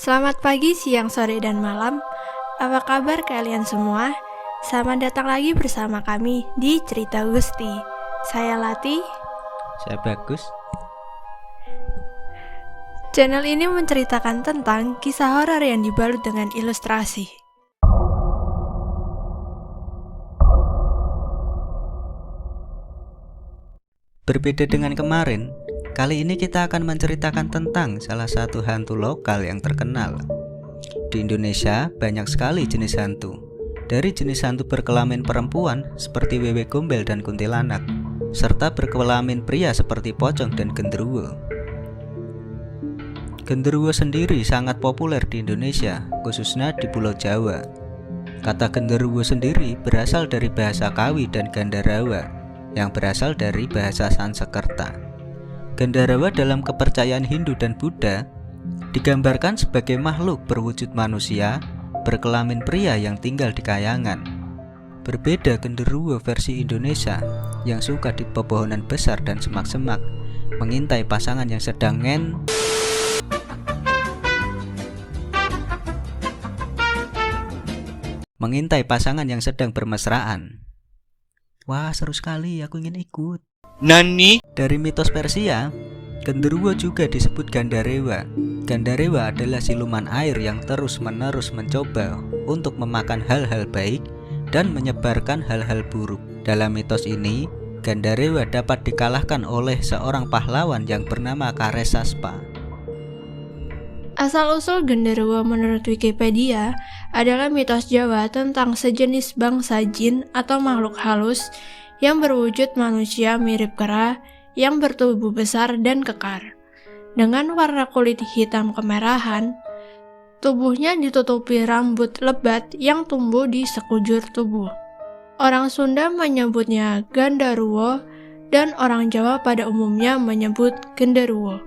Selamat pagi, siang, sore, dan malam. Apa kabar kalian semua? Selamat datang lagi bersama kami di Cerita Gusti. Saya Lati. Saya Bagus. Channel ini menceritakan tentang kisah horor yang dibalut dengan ilustrasi. Berbeda dengan kemarin, kali ini kita akan menceritakan tentang salah satu hantu lokal yang terkenal. Di Indonesia banyak sekali jenis hantu. Dari jenis hantu berkelamin perempuan seperti wewe gombel dan kuntilanak, serta berkelamin pria seperti pocong dan genderuwo. Genderuwo sendiri sangat populer di Indonesia, khususnya di Pulau Jawa. Kata genderuwo sendiri berasal dari bahasa Kawi dan Gandarawa, yang berasal dari bahasa Sanskerta. Gandarawa dalam kepercayaan Hindu dan Buddha digambarkan sebagai makhluk berwujud manusia, berkelamin pria yang tinggal di kayangan. Berbeda genderuwo versi Indonesia yang suka di pepohonan besar dan semak-semak, mengintai pasangan yang sedang bermesraan. Wah, seru sekali, aku ingin ikut. Nani? Dari mitos Persia, genderuwo juga disebut Gandarewa. Gandarewa adalah siluman air yang terus-menerus mencoba untuk memakan hal-hal baik dan menyebarkan hal-hal buruk. Dalam mitos ini, Gandarewa dapat dikalahkan oleh seorang pahlawan yang bernama Karesaspa. Asal-usul genderuwo menurut Wikipedia adalah mitos Jawa tentang sejenis bangsa jin atau makhluk halus yang berwujud manusia mirip kera yang bertubuh besar dan kekar. Dengan warna kulit hitam kemerahan, tubuhnya ditutupi rambut lebat yang tumbuh di sekujur tubuh. Orang Sunda menyebutnya Gandaruwo dan orang Jawa pada umumnya menyebut genderuwo.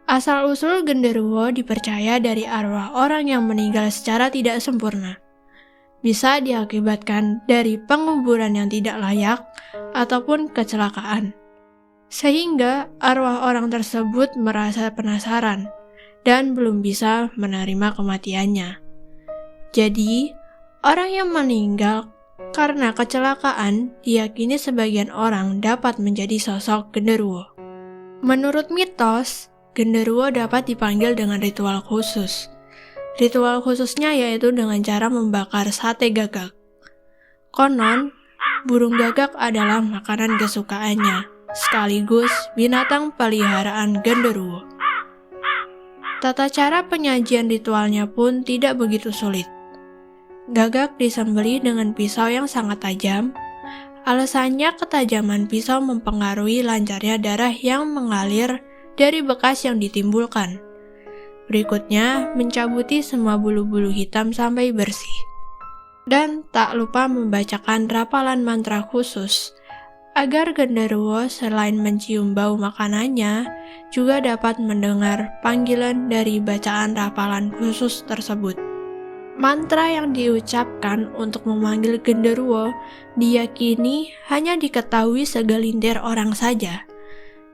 Asal-usul genderuwo dipercaya dari arwah orang yang meninggal secara tidak sempurna. Bisa diakibatkan dari penguburan yang tidak layak ataupun kecelakaan. Sehingga arwah orang tersebut merasa penasaran dan belum bisa menerima kematiannya. Jadi, orang yang meninggal karena kecelakaan diyakini sebagian orang dapat menjadi sosok genderuwo. Menurut mitos, genderuwo dapat dipanggil dengan ritual khusus. Ritual khususnya yaitu dengan cara membakar sate gagak. Konon, burung gagak adalah makanan kesukaannya, sekaligus binatang peliharaan genderuwo. Tata cara penyajian ritualnya pun tidak begitu sulit. Gagak disembelih dengan pisau yang sangat tajam. Alasannya ketajaman pisau mempengaruhi lancarnya darah yang mengalir dari bekas yang ditimbulkan. Berikutnya, mencabuti semua bulu-bulu hitam sampai bersih. Dan tak lupa membacakan rapalan mantra khusus, agar genderuwo selain mencium bau makanannya, juga dapat mendengar panggilan dari bacaan rapalan khusus tersebut. Mantra yang diucapkan untuk memanggil genderuwo diyakini hanya diketahui segelintir orang saja,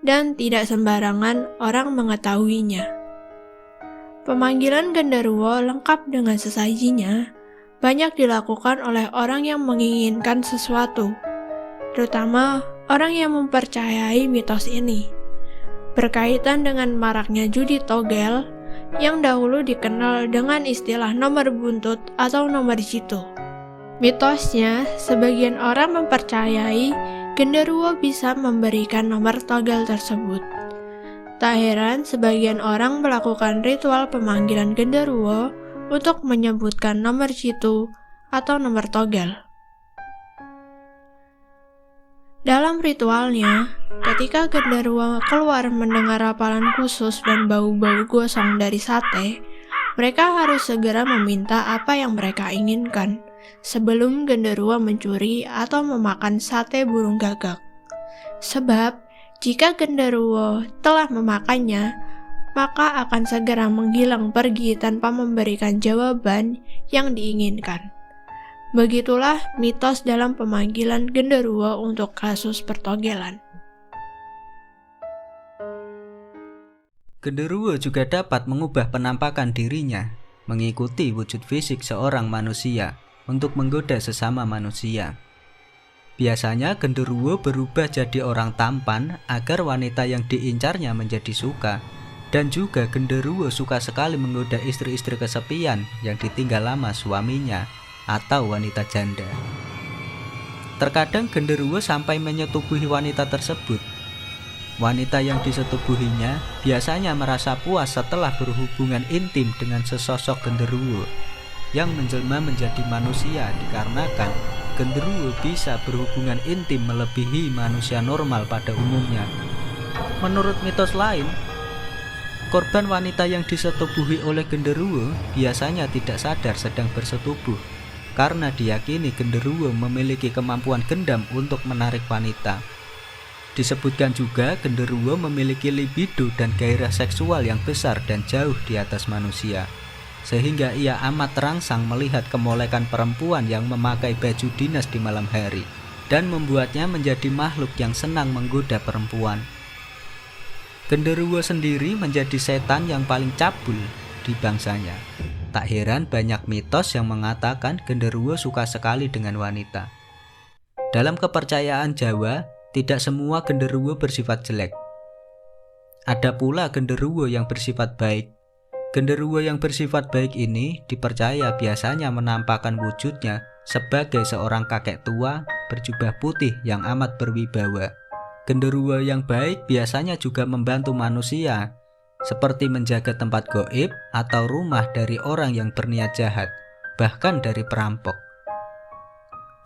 dan tidak sembarangan orang mengetahuinya. Pemanggilan genderuwo lengkap dengan sesajinya banyak dilakukan oleh orang yang menginginkan sesuatu, terutama orang yang mempercayai mitos ini. Berkaitan dengan maraknya judi togel yang dahulu dikenal dengan istilah nomor buntut atau nomor jitu. Mitosnya, sebagian orang mempercayai genderuwo bisa memberikan nomor togel tersebut. Tak heran sebagian orang melakukan ritual pemanggilan genderuwo untuk menyebutkan nomor jitu atau nomor togel. Dalam ritualnya, ketika genderuwo keluar mendengar rapalan khusus dan bau-bau gosong dari sate, mereka harus segera meminta apa yang mereka inginkan sebelum genderuwo mencuri atau memakan sate burung gagak. Sebab, jika genderuwo telah memakannya, maka akan segera menghilang pergi tanpa memberikan jawaban yang diinginkan. Begitulah mitos dalam pemanggilan genderuwo untuk kasus pertogelan. Genderuwo juga dapat mengubah penampakan dirinya, mengikuti wujud fisik seorang manusia untuk menggoda sesama manusia. Biasanya genderuwo berubah jadi orang tampan agar wanita yang diincarnya menjadi suka, dan juga genderuwo suka sekali menggoda istri-istri kesepian yang ditinggal lama suaminya atau wanita janda. Terkadang genderuwo sampai menyetubuhi wanita tersebut. Wanita yang disetubuhinya biasanya merasa puas setelah berhubungan intim dengan sesosok genderuwo yang menjelma menjadi manusia, dikarenakan genderuwo bisa berhubungan intim melebihi manusia normal pada umumnya. Menurut mitos lain, korban wanita yang disetubuhi oleh genderuwo biasanya tidak sadar sedang bersetubuh, karena diyakini genderuwo memiliki kemampuan gendam untuk menarik wanita. Disebutkan juga genderuwo memiliki libido dan gairah seksual yang besar dan jauh di atas manusia, sehingga ia amat terangsang melihat kemolekan perempuan yang memakai baju dinas di malam hari, dan membuatnya menjadi makhluk yang senang menggoda perempuan. Genderuwo sendiri menjadi setan yang paling cabul di bangsanya. Tak heran banyak mitos yang mengatakan genderuwo suka sekali dengan wanita. Dalam kepercayaan Jawa, tidak semua genderuwo bersifat jelek. Ada pula genderuwo yang bersifat baik. Genderuwo yang bersifat baik ini dipercaya biasanya menampakkan wujudnya sebagai seorang kakek tua berjubah putih yang amat berwibawa. Genderuwo yang baik biasanya juga membantu manusia, seperti menjaga tempat gaib atau rumah dari orang yang berniat jahat, bahkan dari perampok.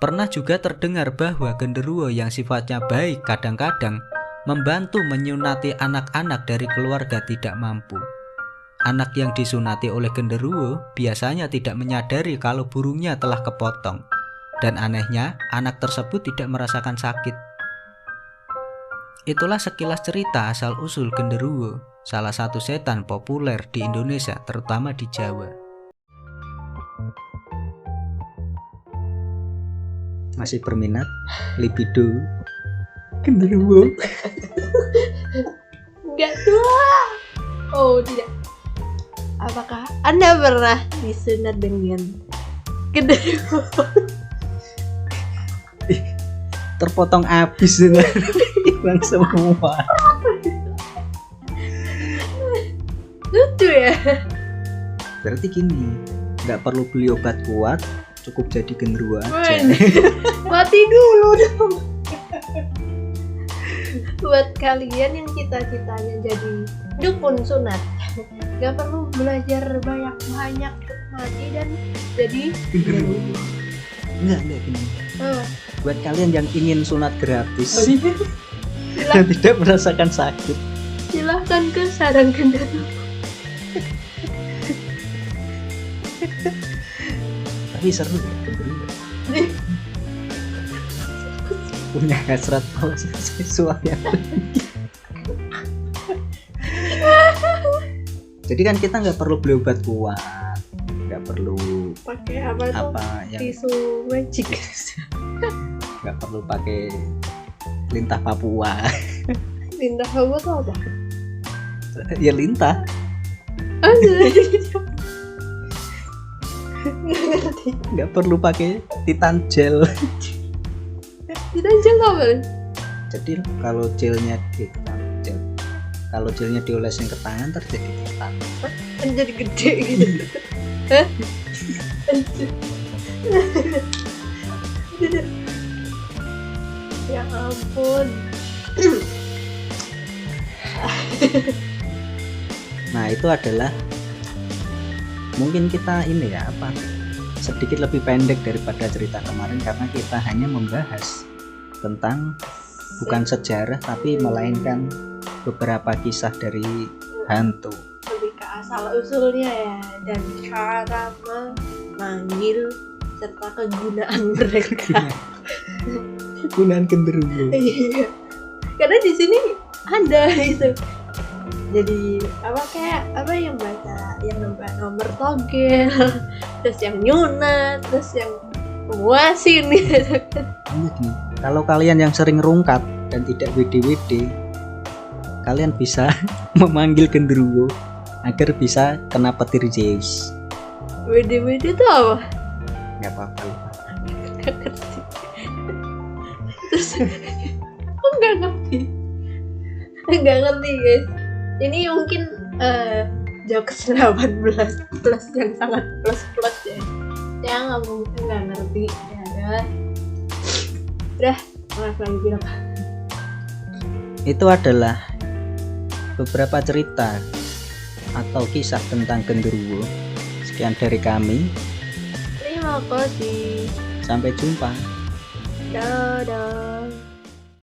Pernah juga terdengar bahwa genderuwo yang sifatnya baik kadang-kadang membantu menyunati anak-anak dari keluarga tidak mampu. Anak yang disunati oleh genderuwo biasanya tidak menyadari kalau burungnya telah kepotong, dan anehnya anak tersebut tidak merasakan sakit. Itulah sekilas cerita asal-usul genderuwo, salah satu setan populer di Indonesia, terutama di Jawa. Masih berminat? Libido genderuwo? Enggak tua. Oh tidak. Apakah Anda pernah disunat dengan genderuwo? Terpotong habis dengan hilang semua. Lucu ya. Berarti gini, nggak perlu beli obat kuat, cukup jadi genderuwo aja. Mati dulu dong. Buat kalian yang cita-citanya jadi dukun sunat, gak perlu belajar banyak-banyak, mati dan jadi genderuwo. Enggak gini. Oh. Buat kalian yang ingin sunat gratis dan tidak merasakan sakit, silahkan ke sarang genderuwo. tapi seru ya genderuwo. Punya hasrat seksual yang tinggi. Jadi kan kita nggak perlu beli obat kuat, nggak perlu pakai apa yang tisu magic, nggak perlu pakai lintah Papua. Lintah Papua tuh apa? Ya lintah. Nggak perlu pakai titan gel. Titan gel apa? Jadi kalau gelnya kalau gelnya diolesin ke tangan terjadi titan. Kan jadi gede gitu. Hah? Ya ampun. Nah itu adalah mungkin kita ini ya sedikit lebih pendek daripada cerita kemarin, karena kita hanya membahas tentang bukan sejarah tapi melainkan beberapa kisah dari hantu, lebih ke asal usulnya ya, dan cara memanggil serta kegunaan mereka. Kegunaan genderuwo. Iya. Karena di sini ada itu. Jadi apa yang baca, yang nomor togel, terus yang nyunat, terus yang memuasin gitu kan. Kalau kalian yang sering rungkat dan tidak WD-WD, kalian bisa memanggil genderuwo agar bisa kena petir Zeus. WD tuh apa? Nggak apa-apa. Gak ngerti. Terus aku gak ngerti guys. Ini mungkin jokes 18 plus yang sangat plus ya. Saya nggak ngerti ya. Udah maaf lagi berapa? Itu adalah beberapa cerita atau kisah tentang genderuwo. Sekian dari kami. Terima kasih. Sampai jumpa. Dadah.